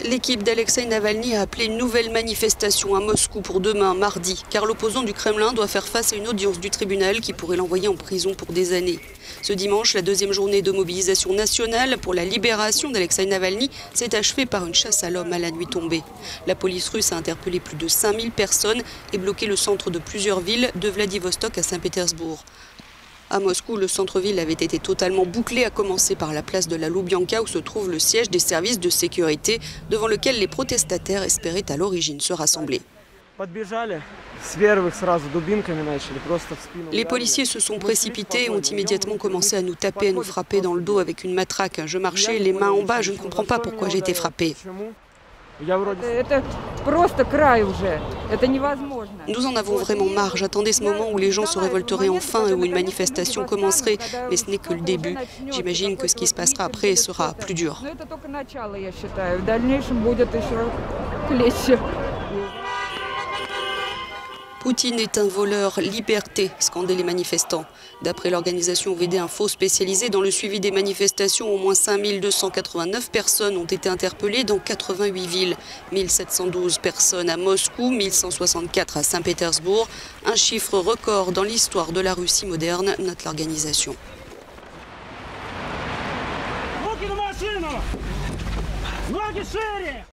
L'équipe d'Alexeï Navalny a appelé une nouvelle manifestation à Moscou pour demain, mardi, car l'opposant du Kremlin doit faire face à une audience du tribunal qui pourrait l'envoyer en prison pour des années. Ce dimanche, la deuxième journée de mobilisation nationale pour la libération d'Alexeï Navalny s'est achevée par une chasse à l'homme à la nuit tombée. La police russe a interpellé plus de 5000 personnes et bloqué le centre de plusieurs villes, de Vladivostok à Saint-Pétersbourg. À Moscou, le centre-ville avait été totalement bouclé, à commencer par la place de la Loubianka où se trouve le siège des services de sécurité, devant lequel les protestataires espéraient à l'origine se rassembler. Les policiers se sont précipités et ont immédiatement commencé à nous taper, à nous frapper dans le dos avec une matraque. Je marchais les mains en bas, je ne comprends pas pourquoi j'ai été frappé. Nous en avons vraiment marre. J'attendais ce moment où les gens se révolteraient enfin et où une manifestation commencerait. Mais ce n'est que le début. J'imagine que ce qui se passera après sera plus dur. Poutine est un voleur, liberté, scandaient les manifestants. D'après l'organisation VD Info spécialisée dans le suivi des manifestations, au moins 5289 personnes ont été interpellées dans 88 villes. 1712 personnes à Moscou, 1164 à Saint-Pétersbourg. Un chiffre record dans l'histoire de la Russie moderne, note l'organisation.